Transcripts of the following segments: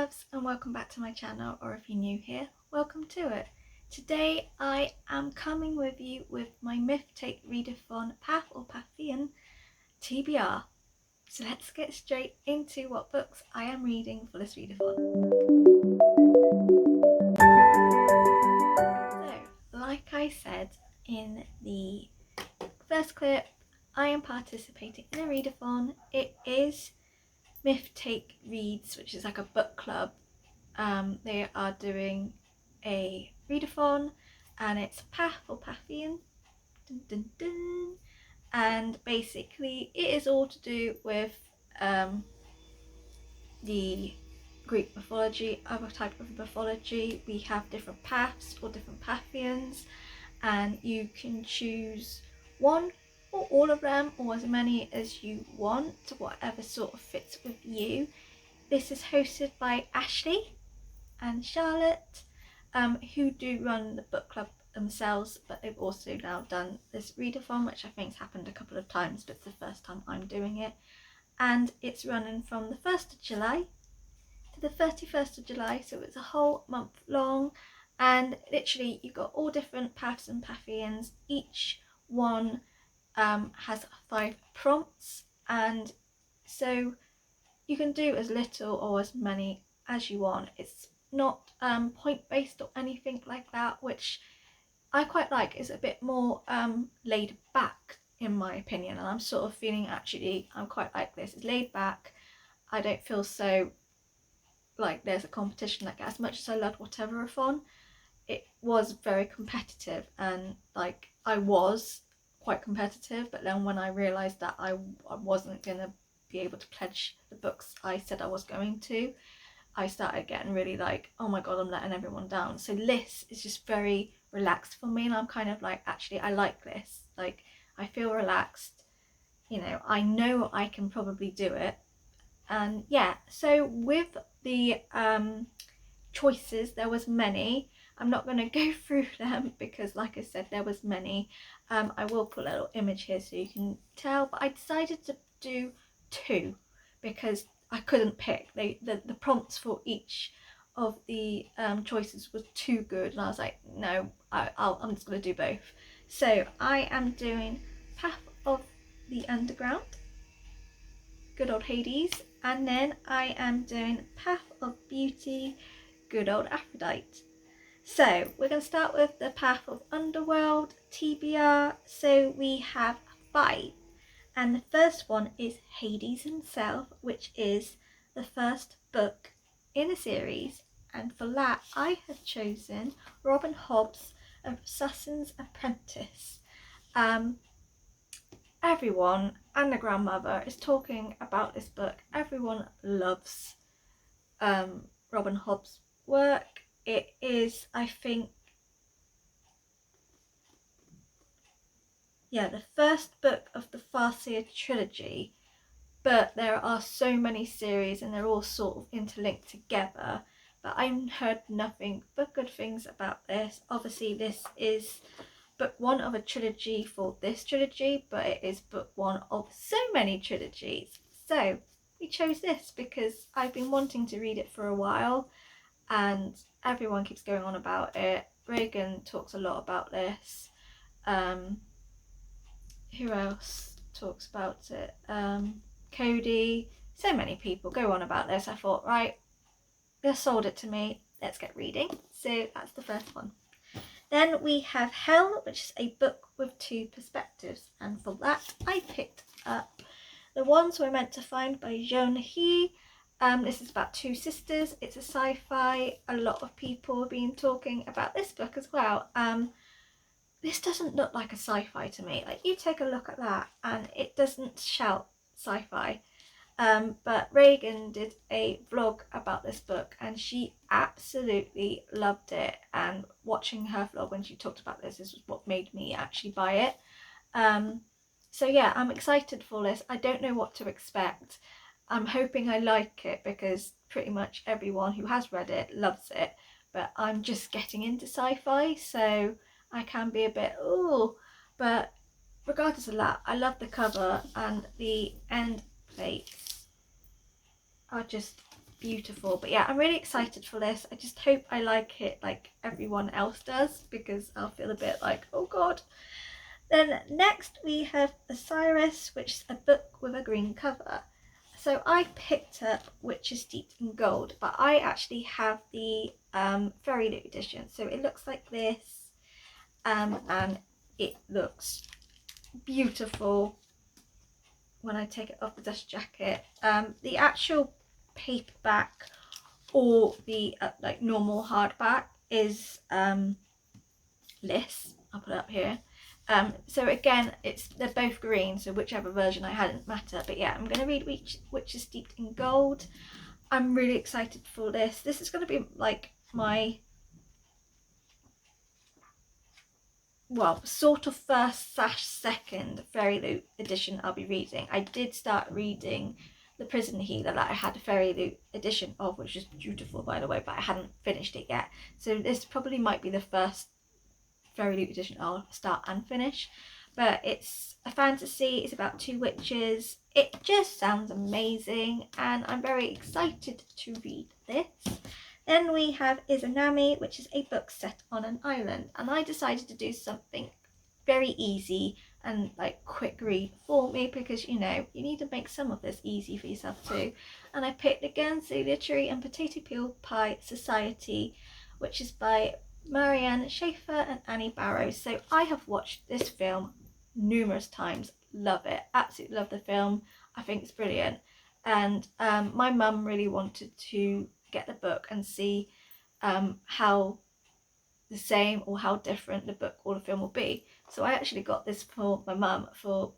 loves, and welcome back to my channel, or if you're new here, welcome to it. Today I am coming with you with my MythTakeReads Path or Pantheon TBR. So let's get straight into what books I am reading for this readathon. So, like I said in the first clip, I am participating in a readathon. It is MythTakeReads, which is like a book club. They are doing a readathon and it's Path or Pantheon, dun, dun, dun. And basically it is all to do with the Greek mythology, other type of mythology. We have different paths or different pantheons, and you can choose one or all of them, or as many as you want, whatever sort of fits with you. This is hosted by Ashley and Charlotte, who do run the book club themselves, but they've also now done this readathon, which I think's happened a couple of times, but it's the first time I'm doing it. And it's running from the 1st of July to the 31st of July, so it's a whole month long, and literally you've got all different paths and pantheons. Each one has 5 prompts, and so you can do as little or as many as you want. It's not point based or anything like that, which I quite like. Is a bit more laid back in my opinion, and I'm sort of feeling actually I'm quite like this. It's laid back. I don't feel so like there's a competition. Like, as much as I loved Whatever-a-thon, it was very competitive, and like I was quite competitive, but then when I realised that I wasn't gonna be able to pledge the books I said I was going to, I started getting really like, oh my god, I'm letting everyone down. So this is just very relaxed for me, and I'm kind of like, actually I like this, like I feel relaxed, you know, I know I can probably do it. And yeah, so with the choices, there was many. I'm not going to go through them because like I said, there was many. I will put a little image here so you can tell, but I decided to do 2 because I couldn't pick. The prompts for each of the choices was too good, and I was like, no, I'm just going to do both. So I am doing Path of the Underground, good old Hades, and then I am doing Path of Beauty, good old Aphrodite. So we're going to start with the Path of Underworld, TBR. So we have 5, and the first one is Hades himself, which is the first book in a series, and for that I have chosen Robin Hobb's Assassin's Apprentice. Everyone and the grandmother is talking about this book. Everyone loves Robin Hobb's work. It is, I think, yeah, the first book of the Farseer trilogy, but there are so many series and they're all sort of interlinked together, but I've heard nothing but good things about this. Obviously this is book 1 of a trilogy for this trilogy, but it is book 1 of so many trilogies. So we chose this because I've been wanting to read it for a while, and everyone keeps going on about it. Reagan talks a lot about this. Who else talks about it? Cody. So many people go on about this. I thought, right, they sold it to me. Let's get reading. So that's the first one. Then we have Hell, which is a book with 2 perspectives, and for that I picked up The Ones We're Meant to Find by Joan He. This is about 2 sisters. It's a sci-fi. A lot of people have been talking about this book as well. This doesn't look like a sci-fi to me. Like, you take a look at that and it doesn't shout sci-fi. But Reagan did a vlog about this book and she absolutely loved it, and watching her vlog when she talked about this is what made me actually buy it. So yeah, I'm excited for this. I don't know what to expect. I'm hoping I like it because pretty much everyone who has read it loves it, but I'm just getting into sci-fi, so I can be a bit ooh, but regardless of that, I love the cover, and the end plates are just beautiful. But yeah, I'm really excited for this. I just hope I like it like everyone else does, because I'll feel a bit like, oh god. Then next we have Osiris, which is a book with a green cover. So I picked up which is steeped in gold, but I actually have the Fairy Loot edition. So it looks like this, and it looks beautiful when I take it off the dust jacket. The actual paperback or the like normal hardback is this. I'll put it up here. So again, they're both green, so whichever version I had didn't matter. But yeah, I'm going to read which is steeped in gold. I'm really excited for this. This is going to be like my, well, sort of first/second Fairy Loot edition I'll be reading. I did start reading The Prison Healer that I had a Fairy Loot edition of, which is beautiful by the way, but I hadn't finished it yet. So this probably might be the first Fairy Loot edition I'll start and finish. But it's a fantasy, it's about 2 witches. It just sounds amazing and I'm very excited to read this. Then we have Izanami, which is a book set on an island, and I decided to do something very easy and like quick read for me, because you know you need to make some of this easy for yourself too. And I picked the Guernsey Literary and Potato Peel Pie Society, which is by Marianne Schaefer and Annie Barrows. So I have watched this film numerous times, love it, absolutely love the film. I think it's brilliant, and my mum really wanted to get the book and see how the same or how different the book or the film will be. So I actually got this for my mum for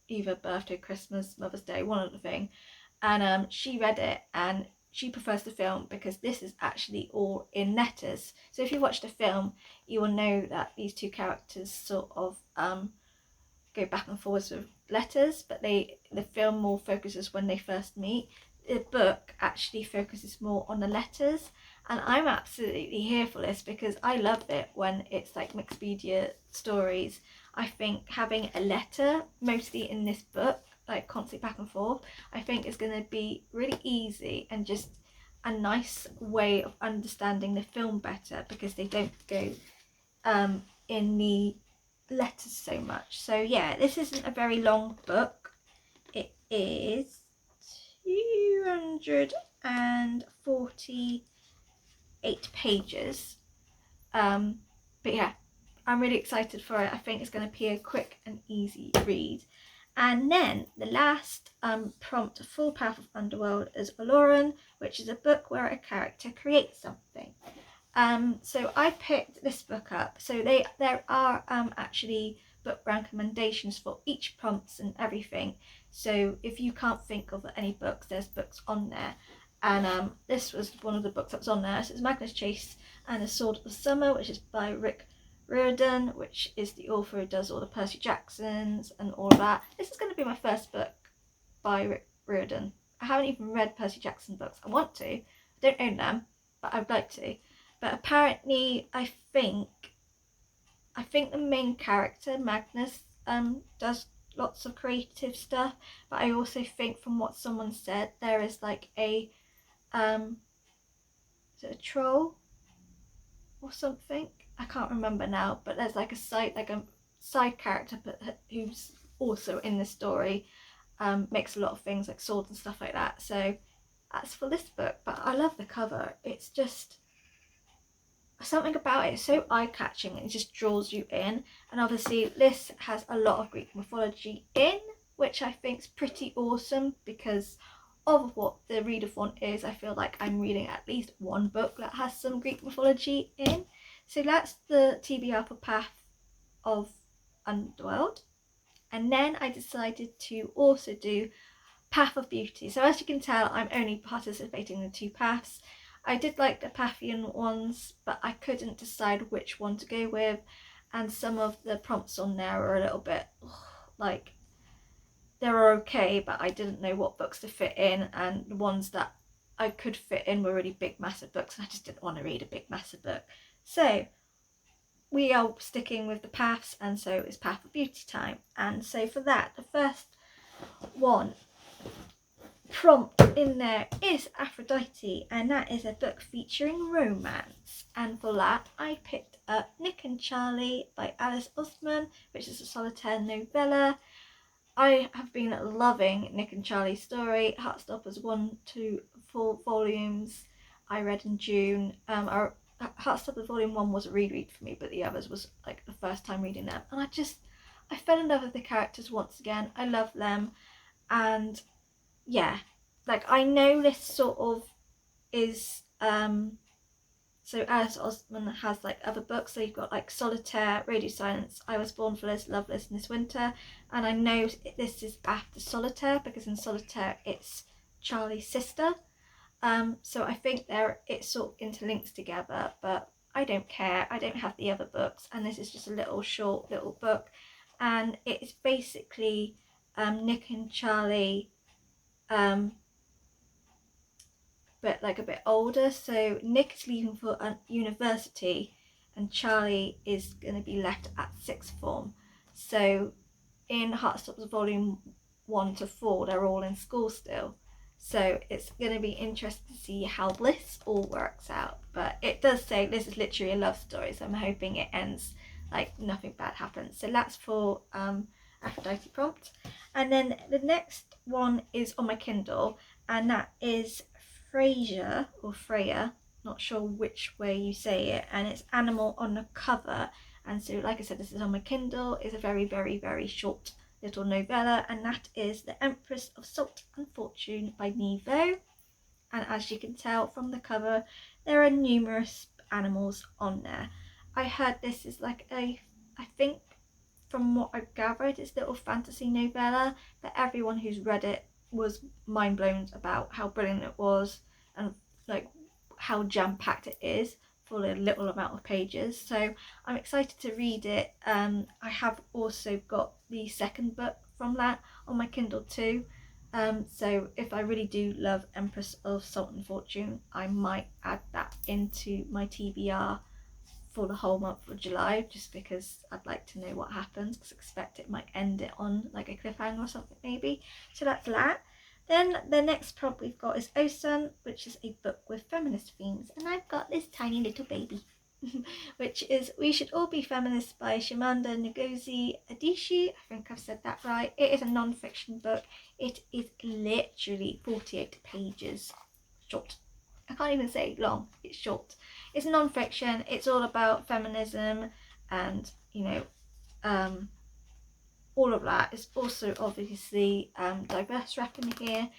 either birthday, Christmas, Mother's Day, one of the thing, and she read it and she prefers the film because this is actually all in letters. So if you watch the film, you will know that these 2 characters sort of go back and forwards with letters, but the film more focuses when they first meet. The book actually focuses more on the letters, and I'm absolutely here for this because I love it when it's like Mixpedia stories. I think having a letter mostly in this book, like constantly back and forth, I think is going to be really easy and just a nice way of understanding the film better, because they don't go in the letters so much. So yeah, this isn't a very long book. It is 248 pages, but yeah, I'm really excited for it. I think it's going to be a quick and easy read. And then the last prompt, Full Path of Underworld, is Aloran, which is a book where a character creates something. So I picked this book up. So there are actually book recommendations for each prompts and everything. So if you can't think of any books, there's books on there. And this was one of the books that was on there. So it's Magnus Chase and The Sword of the Summer, which is by Readathon, which is the author who does all the Percy Jacksons and all of that. This is going to be my first book by Readathon. I haven't even read Percy Jackson books. I want to. I don't own them, but I would like to. But apparently, I think the main character, Magnus, does lots of creative stuff. But I also think, from what someone said, there is like a is it a troll or something? I can't remember now. But there's like a side character, but who's also in the story, makes a lot of things like swords and stuff like that. So that's for this book. But I love the cover. It's just something about it is so eye-catching, and it just draws you in. And obviously this has a lot of Greek mythology in, which I think is pretty awesome because of what the readathon is. I feel like I'm reading at least one book that has some Greek mythology in. So that's the TBR for Path of Underworld. And then I decided to also do Path of Beauty. So as you can tell, I'm only participating in the 2 paths. I did like the Pantheon ones, but I couldn't decide which one to go with, and some of the prompts on there are a little bit like, they were okay, but I didn't know what books to fit in, and the ones that I could fit in were really big massive books, and I just didn't want to read a big massive book. So we are sticking with the paths, and so it's Path of Beauty time. And so for that, the first one prompt in there is Aphrodite, and that is a book featuring romance. And for that, I picked up Nick and Charlie by Alice Oseman, which is a solitaire novella. I have been loving Nick and Charlie's story. Heartstoppers 1 to 4 volumes I read in June. Heartstoppers Volume 1 was a reread for me, but the others was like the first time reading them. And I fell in love with the characters once again. I love them. And yeah, like I know this sort of is so Alice Oseman has like other books, so you've got like Solitaire, Radio Silence, I Was Born for This, Loveless in This Winter, and I know this is after Solitaire because in Solitaire it's Charlie's sister, so I think it sort of interlinks together, but I don't care, I don't have the other books, and this is just a little short little book, and it's basically Nick and Charlie but like a bit older. So Nick is leaving for university and Charlie is going to be left at sixth form. So in Heartstoppers Volume 1 to 4 they're all in school still, so it's going to be interesting to see how this all works out. But it does say this is literally a love story, so I'm hoping it ends like nothing bad happens. So that's for Aphrodite prompt. And then the next one is on my Kindle, and that is Freya or Freya, not sure which way you say it, and it's animal on the cover. And so like I said, this is on my Kindle. It's a very, very, very short little novella, and that is The Empress of Salt and Fortune by Nevo. And as you can tell from the cover, there are numerous animals on there. I heard this is like I think from what I've gathered, it's a little fantasy novella, but everyone who's read it was mind blown about how brilliant it was and like how jam-packed it is for a little amount of pages. So I'm excited to read it. I have also got the second book from that on my Kindle too. So if I really do love Empress of Salt and Fortune, I might add that into my TBR for the whole month of July, just because I'd like to know what happens, because I expect it might end it on like a cliffhanger or something maybe. So that's that. Then the next prompt we've got is Osun, which is a book with feminist themes, and I've got this tiny little baby which is We Should All Be Feminists by Chimamanda Ngozi Adichie. I think I've said that right. It is a non-fiction book. It is literally 48 pages short. I can't even say long, it's short. It's non-fiction, it's all about feminism and, you know, all of that. It's also obviously diverse rep in here.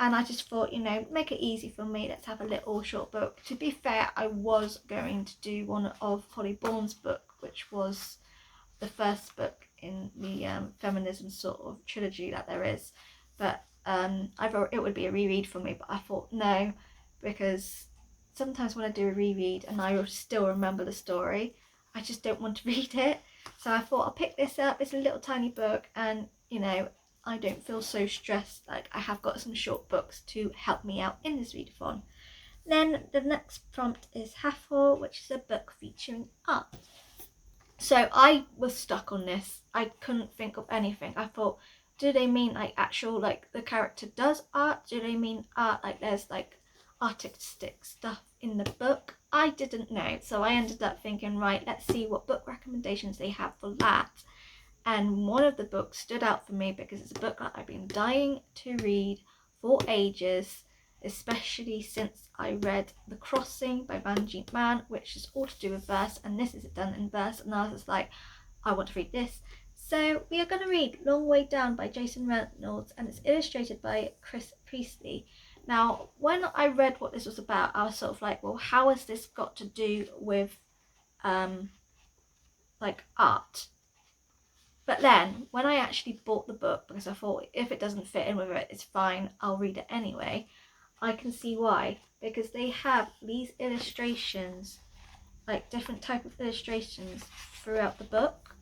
And I just thought, you know, make it easy for me, let's have a little short book. To be fair, I was going to do one of Holly Bourne's book, which was the first book in the feminism sort of trilogy that there is. But it would be a reread for me, but I thought no, because sometimes when I do a reread and I still remember the story, I just don't want to read it. So I thought I'll pick this up. It's a little tiny book, and you know, I don't feel so stressed. Like I have got some short books to help me out in this readathon. Then the next prompt is Hathor, which is a book featuring art. So I was stuck on this. I couldn't think of anything. I thought, do they mean like actual, like the character does art? Do they mean art like there's like artistic stuff in the book? I didn't know, so I ended up thinking, right, let's see what book recommendations they have for that. And one of the books stood out for me because it's a book that I've been dying to read for ages, especially since I read The Crossing by Manjeet Mann, which is all to do with verse, and this is done in verse, and I was just like, I want to read this. So we are going to read Long Way Down by Jason Reynolds, and it's illustrated by Chris Priestley. Now, when I read what this was about, I was sort of like, well, how has this got to do with like art? But then when I actually bought the book, because I thought if it doesn't fit in with it, it's fine, I'll read it anyway, I can see why. Because they have these illustrations, like different type of illustrations throughout the book.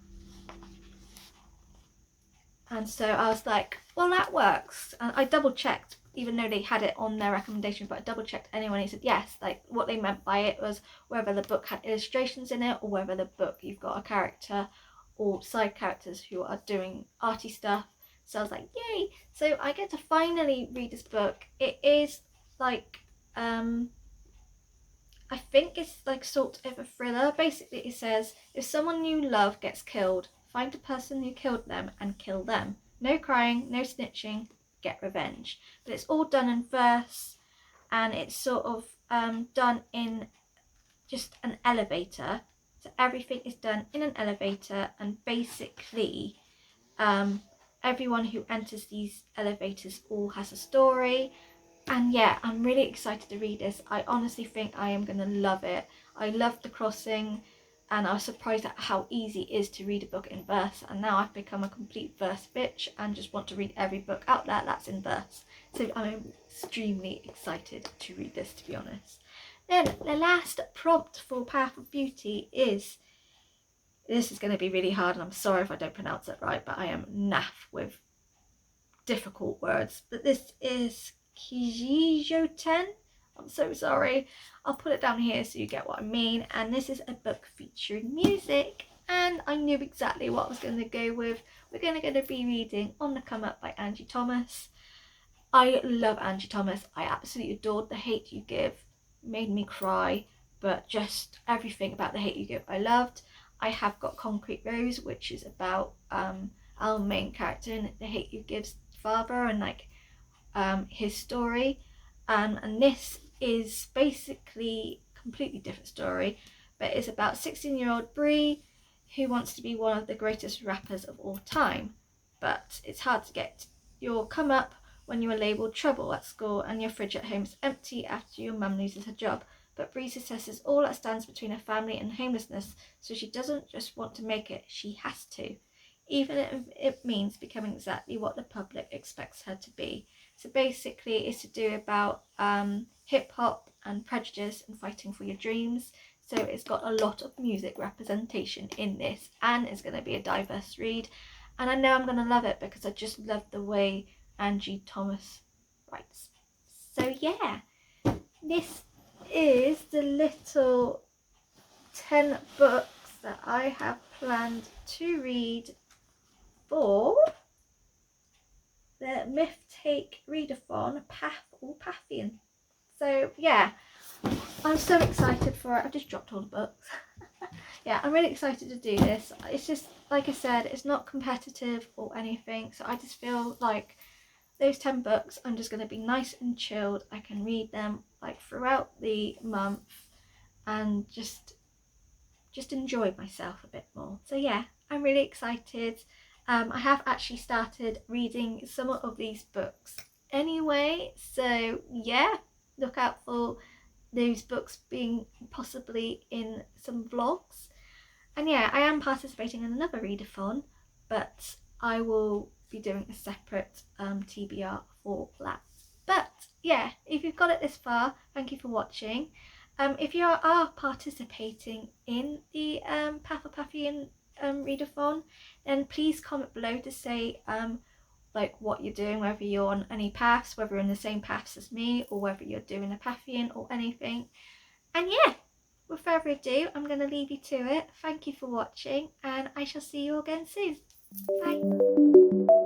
And so I was like, well, that works. And I double checked, even though they had it on their recommendation, but I double checked anyway, and he said yes, like what they meant by it was whether the book had illustrations in it or whether the book you've got a character or side characters who are doing arty stuff. So I was like, yay! So I get to finally read this book. It is like, I think it's like sort of a thriller. Basically it says, if someone you love gets killed, find the person who killed them and kill them. No crying, no snitching, get revenge. But it's all done in verse, and it's sort of done in just an elevator. So everything is done in an elevator, and basically everyone who enters these elevators all has a story. And yeah, I'm really excited to read this. I honestly think I am going to love it. I loved The Crossing, and I was surprised at how easy it is to read a book in verse. And now I've become a complete verse bitch and just want to read every book out there that's in verse. So I'm extremely excited to read this, to be honest. Then the last prompt for Path of Beauty is, this is going to be really hard, and I'm sorry if I don't pronounce it right, but I am naff with difficult words. But this is Kijijoten. I'm so sorry. I'll put it down here so you get what I mean. And this is a book featuring music, and I knew exactly what I was going to go with. We're going to be reading On the Come Up by Angie Thomas. I love Angie Thomas. I absolutely adored The Hate You Give. Made me cry, but just everything about The Hate You Give I loved. I have got Concrete Rose, which is about our main character in The Hate You Give's father, and like his story, and this is basically a completely different story, but it's about 16-year-old Brie who wants to be one of the greatest rappers of all time, but it's hard to get your come up when you are labelled trouble at school and your fridge at home is empty after your mum loses her job. But Brie says is all that stands between her family and homelessness, so she doesn't just want to make it, she has to, even if it means becoming exactly what the public expects her to be. So basically it's to do about hip hop and prejudice and fighting for your dreams. So it's got a lot of music representation in this, and it's going to be a diverse read. And I know I'm going to love it because I just love the way Angie Thomas writes. So yeah, this is the little 10 books that I have planned to read for the MythTakeReads Pantheon. So yeah, I'm so excited for it. I've just dropped all the books. Yeah, I'm really excited to do this. It's just, like I said, it's not competitive or anything, so I just feel like those 10 books, I'm just going to be nice and chilled. I can read them like throughout the month and just enjoy myself a bit more. So yeah, I'm really excited. I have actually started reading some of these books anyway, so yeah, look out for those books being possibly in some vlogs. And yeah, I am participating in another readathon, but I will be doing a separate TBR for that. But yeah, if you've got it this far, thank you for watching. If you are participating in the Pantheon readathon, then please comment below to say like what you're doing, whether you're on any paths, whether you're in the same paths as me, or whether you're doing a Pantheon or anything. And yeah, with further ado, I'm going to leave you to it. Thank you for watching, and I shall see you again soon. Bye.